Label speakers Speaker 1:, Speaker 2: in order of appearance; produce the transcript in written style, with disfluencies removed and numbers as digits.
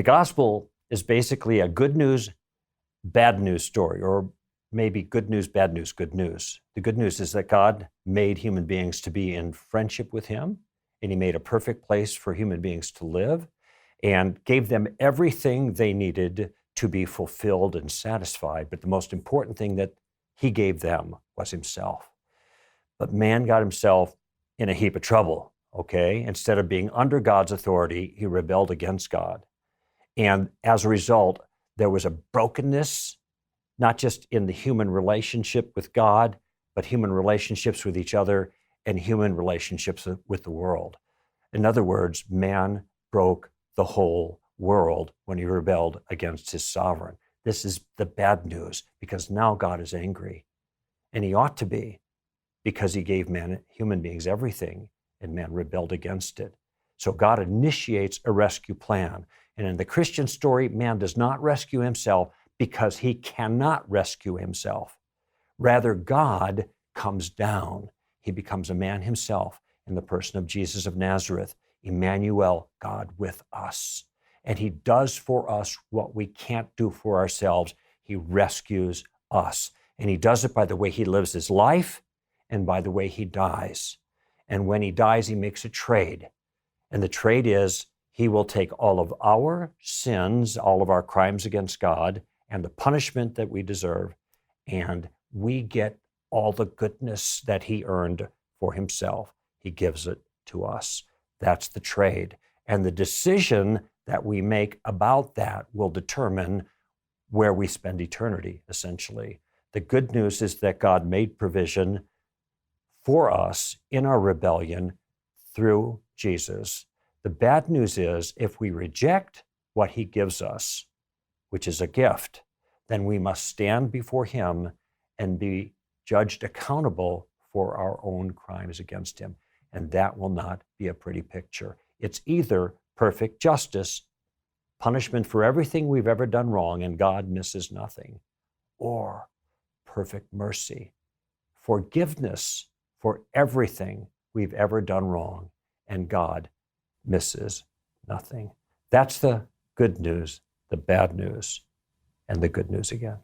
Speaker 1: The gospel is basically a good news, bad news story, or maybe good news, bad news, good news. The good news is that God made human beings to be in friendship with him, and he made a perfect place for human beings to live and gave them everything they needed to be fulfilled and satisfied. But the most important thing that he gave them was himself. But man got himself in a heap of trouble, okay? Instead of being under God's authority, he rebelled against God. And as a result, there was a brokenness, not just in the human relationship with God, but human relationships with each other and human relationships with the world. In other words, man broke the whole world when he rebelled against his sovereign. This is the bad news, because now God is angry. And he ought to be, because he gave human beings everything, and man rebelled against it. So God initiates a rescue plan. And in the Christian story, man does not rescue himself because he cannot rescue himself. Rather, God comes down. He becomes a man himself in the person of Jesus of Nazareth, Emmanuel, God with us. And he does for us what we can't do for ourselves. He rescues us. And he does it by the way he lives his life and by the way he dies. And when he dies, he makes a trade. And the trade is he will take all of our sins, all of our crimes against God, and the punishment that we deserve, and we get all the goodness that he earned for himself. He gives it to us. That's the trade. And the decision that we make about that will determine where we spend eternity, essentially. The good news is that God made provision for us in our rebellion through Jesus. The bad news is if we reject what he gives us, which is a gift, then we must stand before him and be judged accountable for our own crimes against him. And that will not be a pretty picture. It's either perfect justice, punishment for everything we've ever done wrong, and God misses nothing, or perfect mercy, forgiveness for everything we've ever done wrong, and God misses nothing. That's the good news, the bad news, and the good news again.